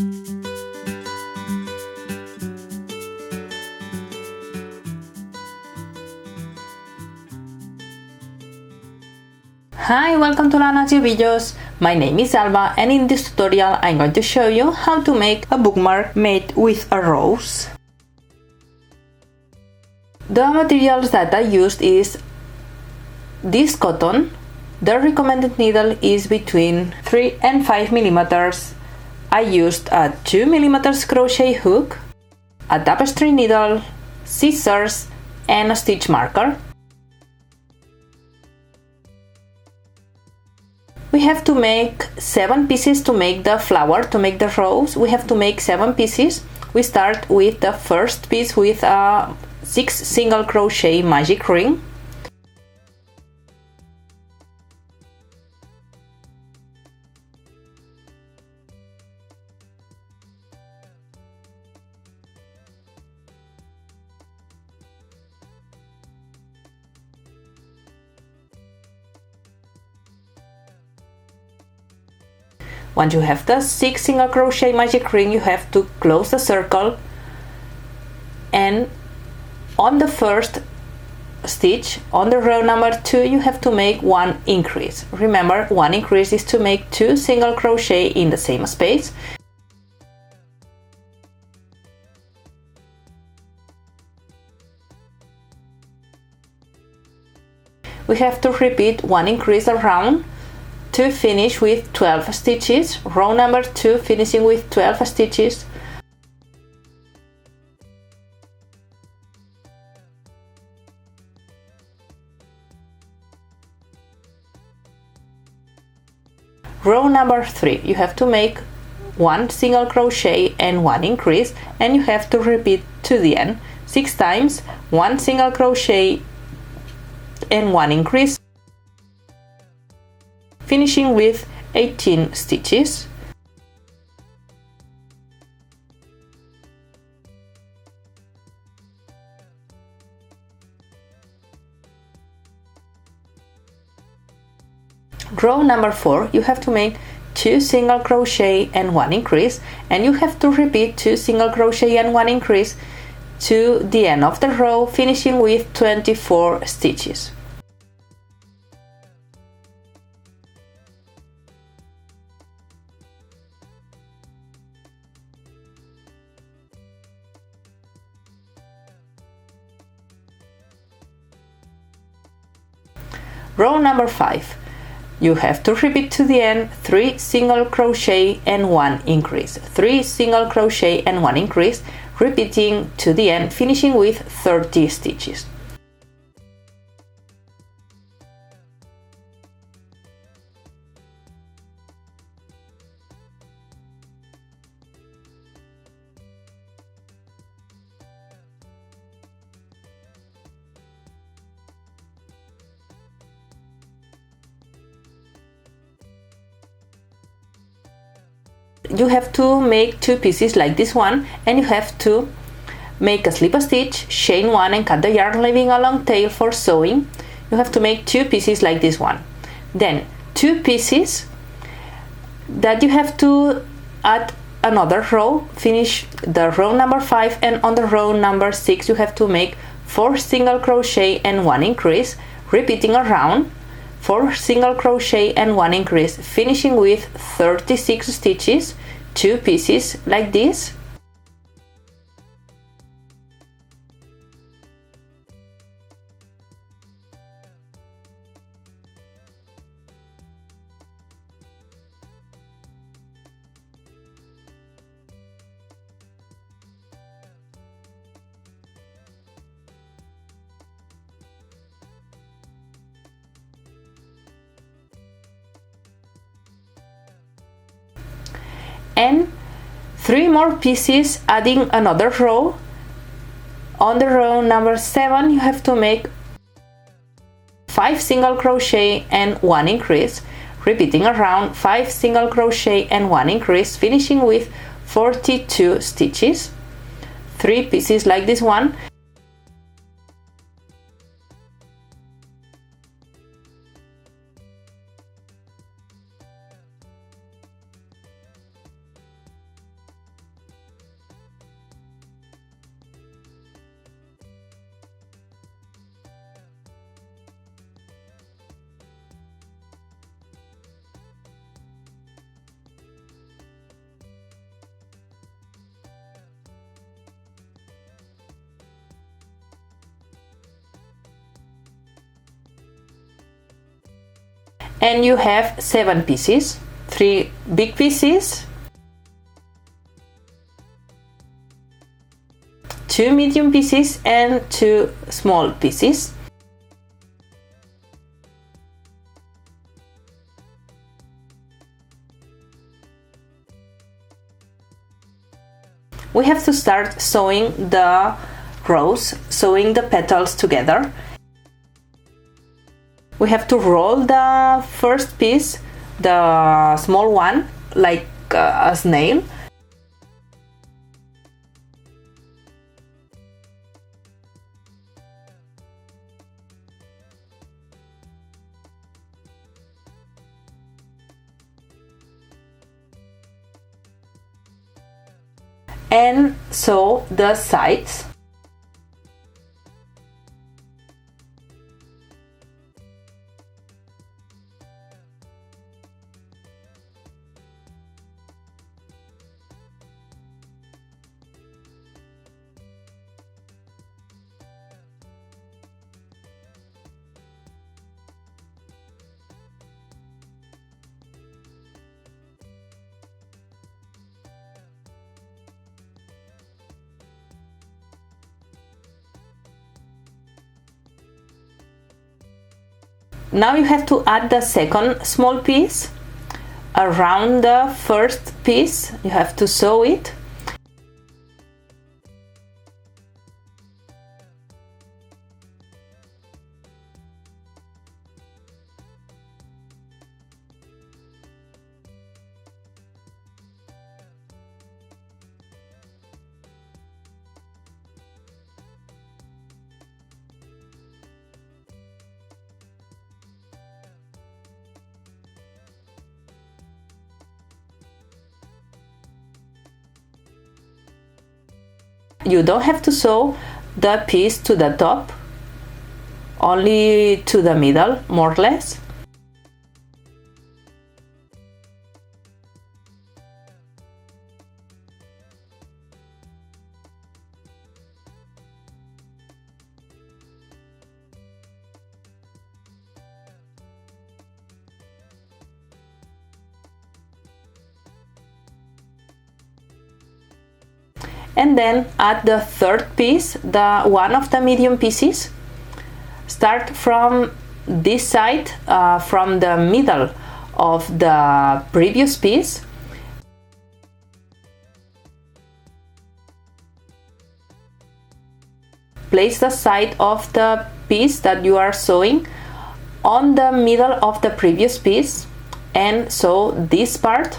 Hi, welcome to Lanas y Ovillos. My name is Alba, and in this tutorial I'm going to show you how to make a bookmark made with a rose. The materials that I used is this cotton. The recommended needle is between 3 and 5 millimeters. I used a 2 millimeters crochet hook, a tapestry needle, scissors, and a stitch marker. We have to make 7 pieces to make the flower, to make the rose. We have to make 7 pieces. We start with the first piece with a 6 single crochet magic ring. Once you have the 6 single crochet magic ring, you have to close the circle, and on the first stitch, on the row number 2, you have to make 1 increase. Remember, 1 increase is to make 2 single crochet in the same space. We have to repeat 1 increase around to finish with 12 stitches. Row number 2, finishing with 12 stitches. Row number 3, you have to make 1 single crochet and 1 increase, and you have to repeat to the end 6 times, 1 single crochet and 1 increase, finishing with 18 stitches. Row number 4, you have to make 2 single crochet and 1 increase, and you have to repeat 2 single crochet and 1 increase to the end of the row, finishing with 24 stitches. Row number 5, you have to repeat to the end 3 single crochet and 1 increase, 3 single crochet and 1 increase, repeating to the end, finishing with 30 stitches. You have to make 2 pieces like this one, and you have to make a slip stitch, chain 1, and cut the yarn, leaving a long tail for sewing. You have to make 2 pieces like this one, then 2 pieces that you have to add another row, finish the row number 5, and on the row number 6 you have to make 4 single crochet and 1 increase, repeating around 4 single crochet and 1 increase, finishing with 36 stitches, 2 pieces like this. And 3 more pieces, adding another row. On the row number 7 you have to make 5 single crochet and 1 increase, repeating around 5 single crochet and 1 increase, finishing with 42 stitches, 3 pieces like this one. and you have 7 pieces, 3 big pieces, 2 medium pieces and 2 small pieces. We have to start sewing the rows, sewing the petals together. We have to roll the first piece, the small one, like a snail. And sew the sides. Now you have to add the second small piece around the first piece. You have to sew it. You don't have to sew the piece to the top, only to the middle, more or less. And then add the third piece, the one of the medium pieces. Start from this side, from the middle of the previous piece. Place the side of the piece that you are sewing on the middle of the previous piece and sew this part.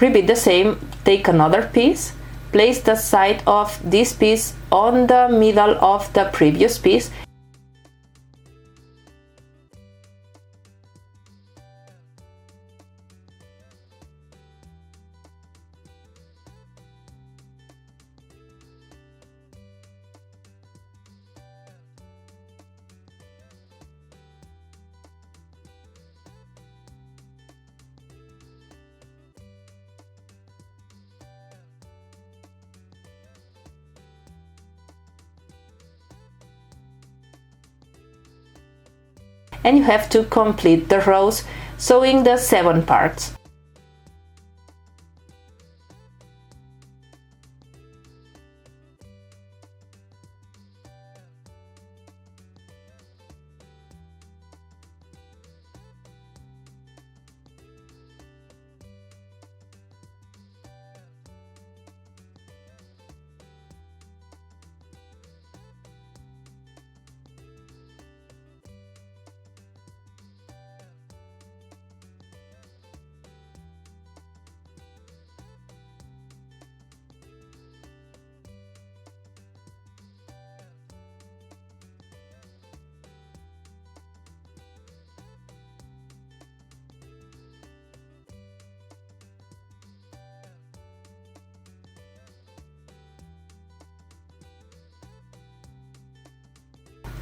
Repeat the same, take another piece, place the side of this piece on the middle of the previous piece. And you have to complete the rows, sewing the 7 parts.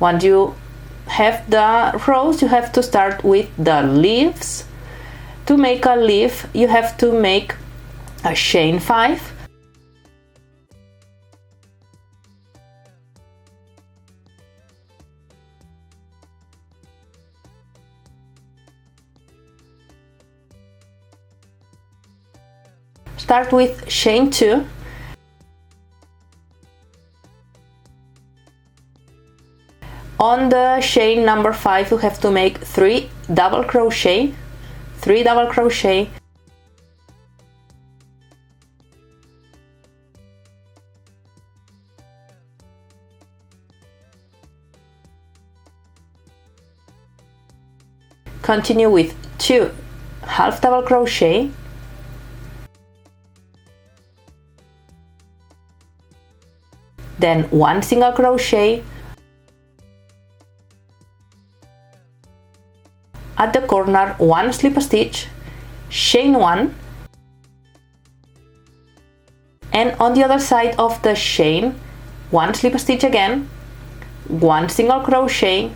Once you have the rows, you have to start with the leaves. To make a leaf, you have to make a chain 5. Start with chain 2. On the chain number 5, you have to make 3 double crochet, 3 double crochet, continue with 2 half double crochet, then 1 single crochet, at the corner 1 slip stitch, chain 1, and on the other side of the chain 1 slip stitch again, 1 single crochet,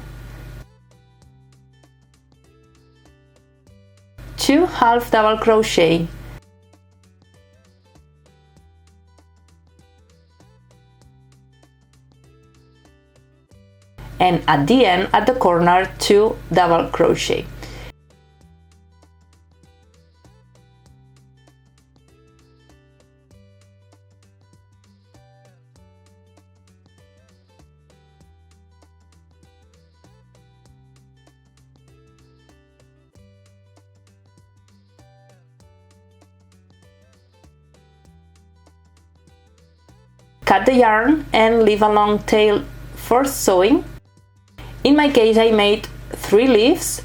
2 half double crochet, and at the end, at the corner, 2 double crochet. Cut the yarn and leave a long tail for sewing. In my case, I made 3 leaves,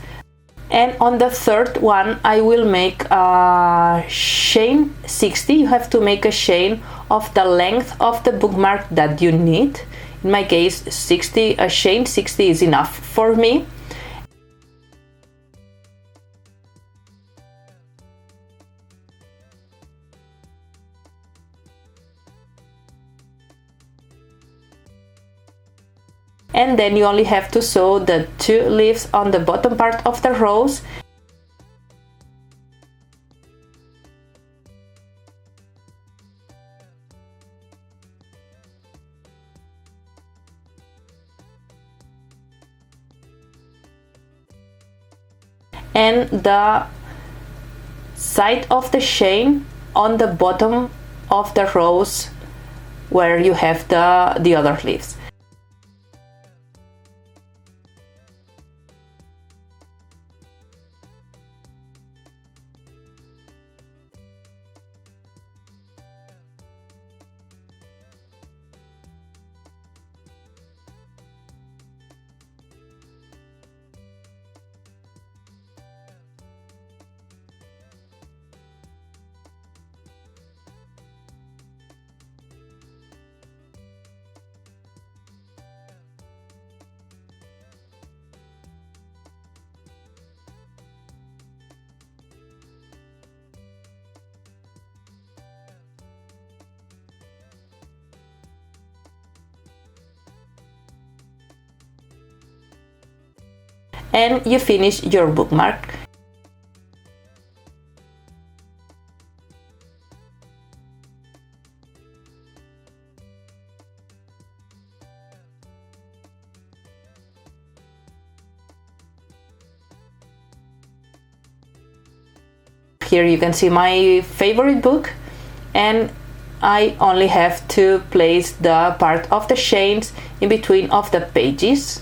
and on the third one I will make a chain 60. You have to make a chain of the length of the bookmark that you need. In my case, a chain 60 is enough for me. And then you only have to sew the 2 leaves on the bottom part of the rows. And the side of the chain on the bottom of the rows where you have the other leaves. And you finish your bookmark. Here you can see my favorite book, and I only have to place the part of the chains in between of the pages.